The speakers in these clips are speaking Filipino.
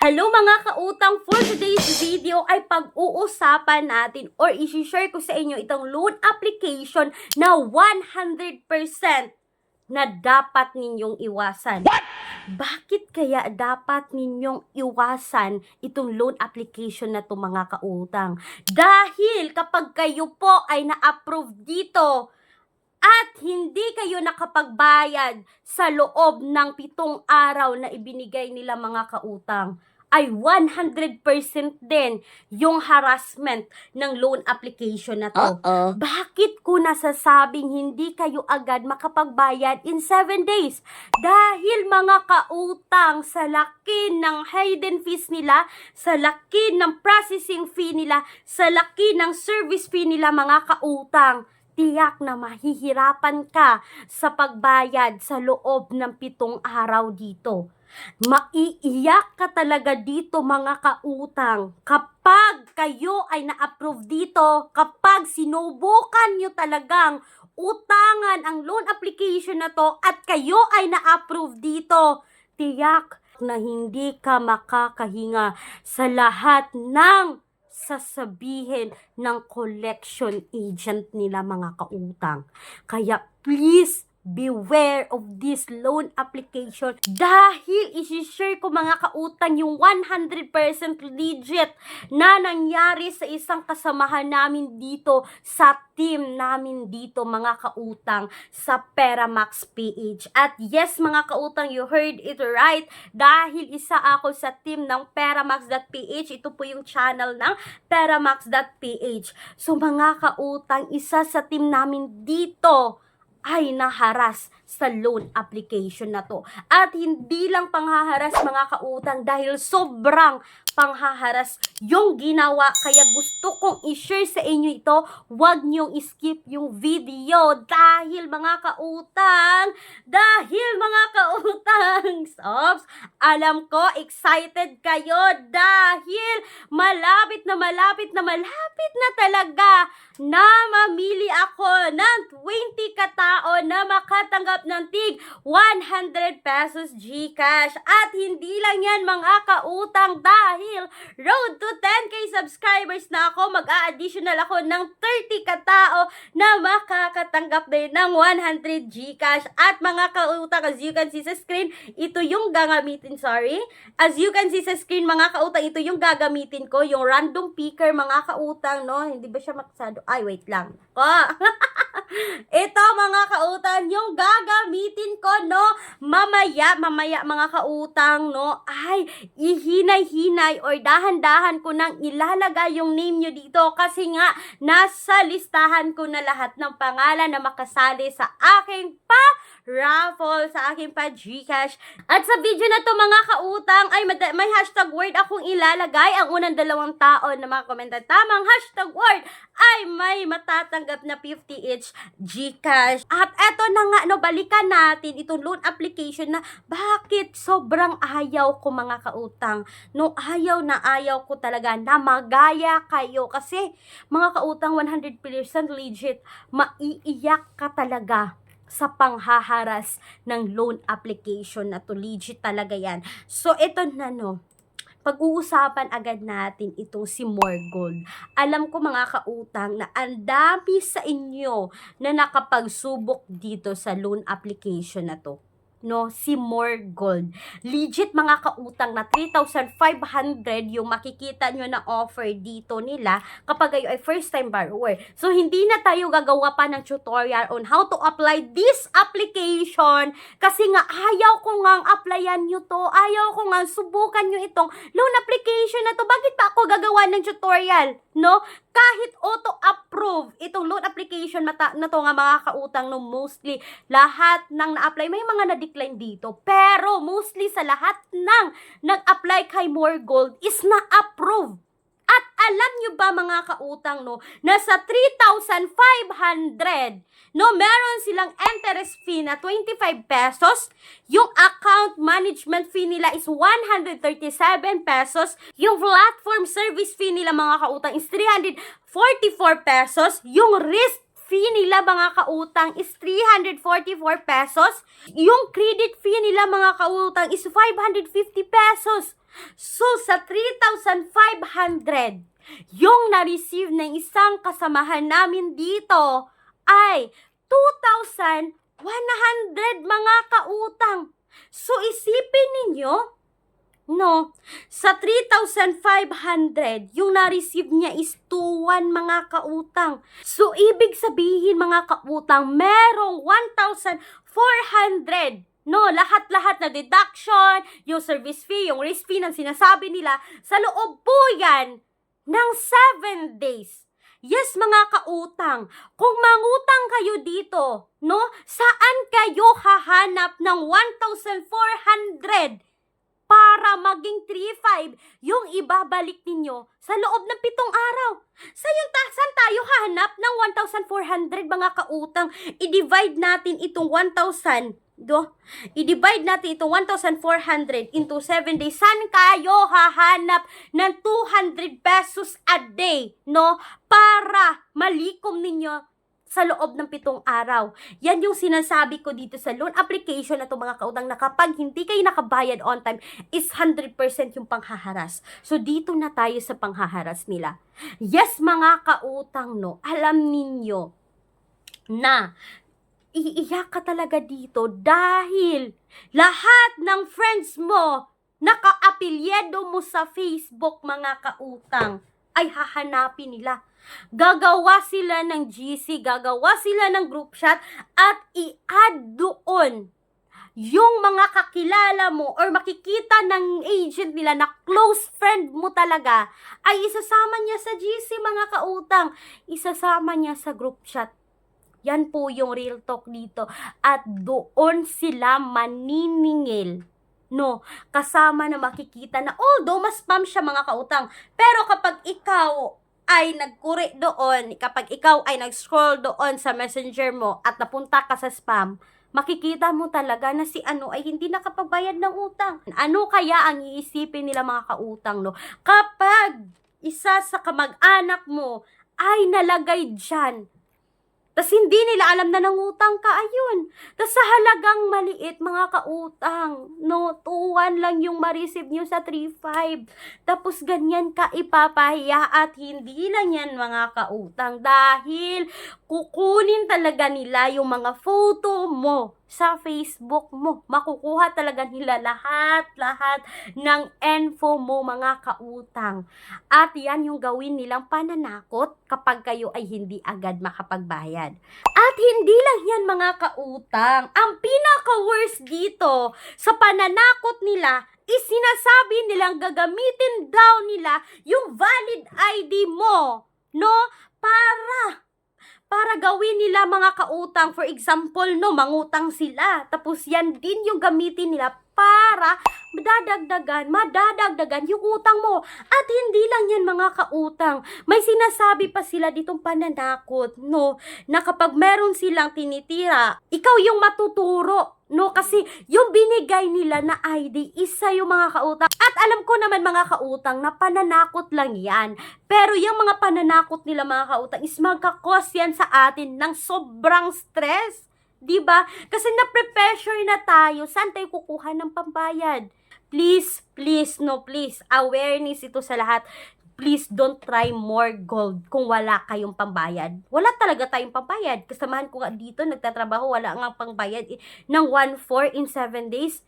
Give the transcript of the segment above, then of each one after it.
Hello mga kautang, for today's video ay pag-uusapan natin or isi-share ko sa inyo itong loan application na 100% na dapat ninyong iwasan. Bakit kaya dapat ninyong iwasan itong loan application na to mga kautang? Dahil kapag kayo po ay na-approve dito at hindi kayo nakapagbayad sa loob ng 7 araw na ibinigay nila mga kautang, ay 100% din yung harassment ng loan application na to. Bakit ko nasasabing hindi kayo agad makapagbayad in 7 days? Dahil mga kautang, sa laki ng hidden fees nila, sa laki ng processing fee nila, sa laki ng service fee nila mga kautang, tiyak na mahihirapan ka sa pagbayad sa loob ng 7 araw dito. Maiiyak ka talaga dito mga kautang kapag kayo ay na-approve dito, kapag sinubukan nyo talagang utangan ang loan application na to at kayo ay na-approve dito, tiyak na hindi ka makakahinga sa lahat ng sasabihin ng collection agent nila mga kautang. Kaya please, beware of this loan application dahil isi-share ko mga kautang yung 100% legit na nangyari sa isang kasamahan namin dito sa team namin dito mga kautang sa Peramax PH. At yes mga kautang, you heard it right, dahil isa ako sa team ng Peramax.ph. Ito po yung channel ng Peramax.ph. So mga kautang, isa sa team namin dito ay naharas sa loan application na to. At hindi lang panghaharas mga kautang, dahil sobrang panghaharas yung ginawa. Kaya gusto kong i-share sa inyo ito. Huwag niyong i-skip yung video dahil mga kautang, Ops, alam ko excited kayo dahil malapit na talaga na mamili ako ng 20 katao na makatanggap ng tig 100 pesos GCash. At hindi lang yan mga kautang, dahil road to 10k subscribers na ako, mag-a-additional ako ng 30 katao na makakatanggap din ng 100 GCash. At mga kautang, as you can see sa screen, ito yung gagamitin, as you can see sa screen mga kautang, ito yung gagamitin ko, yung random picker mga kautang, no? Hindi ba siya maksado? Ay, wait lang. Ito mga kautang, yung gagamitin ko, no? Mamaya mga kautang, no? Ay, ihinay-hinay or dahan-dahan ko nang ilalagay yung name nyo dito kasi nga nasa listahan ko na lahat ng pangalan na makasali sa aking raffle, sa aking Gcash. At sa video na to mga kautang ay may hashtag word akong ilalagay. Ang unang 2 tao na makakomenta tamang hashtag word ay may matatanggap na 50 each Gcash. At eto na nga, no, balikan natin itong loan application na bakit sobrang ayaw ko mga kautang. No, ayaw ko talaga na magaya kayo kasi mga kautang, 100% legit, maiiyak ka talaga sa panghaharas ng loan application na to. Legit talaga yan. So, ito na, no, pag-uusapan agad natin itong si Morgold. Alam ko mga kautang na ang dami sa inyo na nakapagsubok dito sa loan application na to. No, si Morgold. Legit mga kautang na 3,500 yung makikita nyo na offer dito nila kapag kayo ay first time borrower. So, hindi na tayo gagawa pa ng tutorial on how to apply this application kasi nga ayaw ko nga applyan nyo to. Ayaw ko nga subukan nyo itong loan application na to. Bakit pa ako gagawa ng tutorial? No? Kahit auto-approve itong loan application na to nga mga kautang, no, mostly lahat ng na-apply, may mga na-decline dito, pero mostly sa lahat ng nag-apply kay Morgold is na-approve. At alam nyo ba mga kautang, no, nasa 3,500, no, meron silang interest fee na 25 pesos, yung account management fee nila is 137 pesos, yung platform service fee nila mga kautang is 344 pesos, yung risk fee nila mga kautang is 344 pesos, yung credit fee nila mga kautang is 550 pesos. So, sa 3,500, yung na-receive ng isang kasamahan namin dito ay 2,100 mga kautang. So, isipin ninyo, no, sa 3,500, yung na-receive niya is 2,100 mga kautang. So, ibig sabihin mga kautang, merong 1,400. No, lahat-lahat na deduction, yung service fee, yung risk fee ng sinasabi nila, sa loob po yan ng 7 days. Yes, mga kautang, kung mangutang kayo dito, no, saan kayo hahanap ng 1,400 para maging 3,500 yung ibabalik ninyo sa loob ng 7 araw? Saan tayo hahanap ng 1,400 mga kautang? I-divide natin itong 1,000, i-divide natin itong 1,400 into 7 days. Saan kayo hahanap ng 200 pesos a day, no? Para malikom ninyo sa loob ng 7 araw. Yan yung sinasabi ko dito sa loan application na to mga kautang, na kapag hindi kayo nakabayad on time is 100% yung panghaharas. So dito na tayo sa panghaharas nila. Yes, mga kautang, no, alam ninyo na iiyak ka talaga dito dahil lahat ng friends mo, naka-apelyedo mo sa Facebook mga kautang, ay hahanapin nila. Gagawa sila ng GC, gagawa sila ng group chat at i-add doon yung mga kakilala mo or makikita ng agent nila na close friend mo talaga, ay isasama niya sa GC mga kautang, isasama niya sa group chat. Yan po yung real talk dito. At doon sila maniningil. No, kasama na makikita na, although mas spam siya mga kautang, pero kapag ikaw ay nagkuri doon, kapag ikaw ay nag-scroll doon sa messenger mo at napunta ka sa spam, makikita mo talaga na si ano ay hindi nakapagbayad ng utang. Ano kaya ang iisipin nila mga kautang, no? Kapag isa sa kamag-anak mo ay nalagay dyan, tas hindi nila alam na nangutang ka, ayun. Tas sa halagang maliit, mga kautang, no, 2,100 lang yung ma-receive nyo sa 3,500. Tapos ganyan ka ipapahiya, at hindi lang yan mga kautang, dahil kukunin talaga nila yung mga photo mo sa Facebook mo. Makukuha talaga nila lahat ng info mo mga kautang. At yan yung gawin nilang pananakot kapag kayo ay hindi agad makapagbayad. At hindi lang yan mga kautang. Ang pinaka-worst dito sa pananakot nila is sinasabi nilang gagamitin daw nila yung valid ID mo, no? Para gawin nila mga kautang. For example, no, mangutang sila. Tapos yan din yung gamitin nila para madadagdagan yung utang mo. At hindi lang yan mga kautang. May sinasabi pa sila ditong pananakot, no, na kapag meron silang tinitira, ikaw yung matuturo, no, kasi yung binigay nila na ID isa yung mga kautang. At alam ko naman mga kautang na pananakot lang yan. Pero yung mga pananakot nila mga kautang is magkakos yan sa atin ng sobrang stress. Diba? Kasi na-pressure na tayo. Saan tayo kukuha ng pambayad? Please, no, please. Awareness ito sa lahat. Please don't try more gold kung wala kayong pambayad. Wala talaga tayong pambayad. Kasamahan ko nga dito, nagtatrabaho, wala nga pambayad ng 1,400 in 7 days.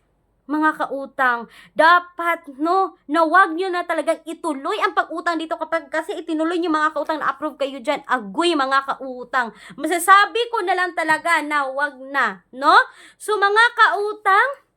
Mga kautang, dapat, no, na wag nyo na talagang ituloy ang pag-utang dito, kapag kasi itinuloy nyo mga kautang na approve kayo dyan, agoy mga kautang. Masasabi ko na lang talaga na wag na, no? So mga kautang,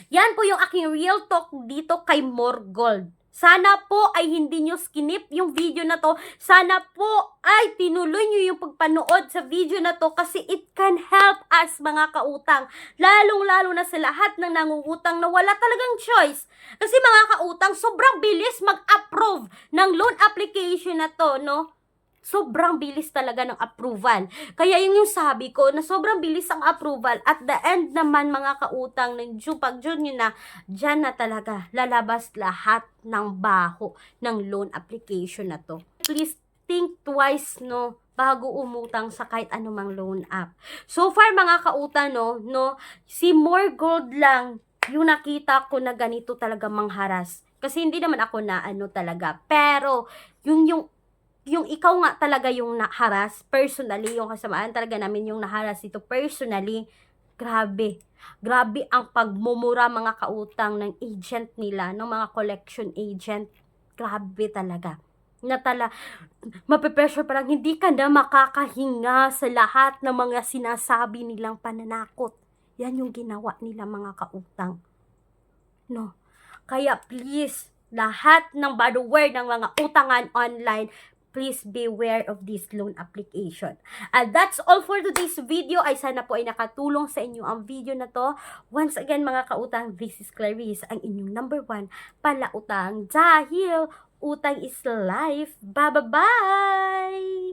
yan po yung aking real talk dito kay More Gold. Sana po ay hindi nyo skinip yung video na to. Sana po ay tinuloy nyo yung pagpanood sa video na to, kasi it can help us mga kautang. Lalong-lalo na sa lahat ng nangungutang na wala talagang choice. Kasi mga kautang, sobrang bilis mag-approve ng loan application na to, no? Sobrang bilis talaga ng approval. Kaya yung sabi ko na sobrang bilis ang approval. At the end naman mga kautang, pag June nyo na, dyan na talaga lalabas lahat ng baho ng loan application na to. Please think twice, no, bago umutang sa kahit anumang loan app. So far mga kautang, no, si More Gold lang yung nakita ko na ganito talaga mangharas. Kasi hindi naman ako na ano talaga. Pero, yung ikaw nga talaga yung naharas, personally, yung kasamaan talaga namin yung naharas ito personally, grabe. Grabe ang pagmumura mga kautang ng agent nila, ng mga collection agent. Grabe talaga. Mape-pressure parang hindi ka na makakahinga sa lahat ng mga sinasabi nilang pananakot. Yan yung ginawa nila mga kautang. No. Kaya please, lahat ng borrower ng mga utangan online, please beware of this loan application. And that's all for today's video. Ay sana po ay nakatulong sa inyo ang video na to. Once again mga kautang, this is Clarice, ang inyong number 1 palautang. Dahil utang is life. Bye-bye!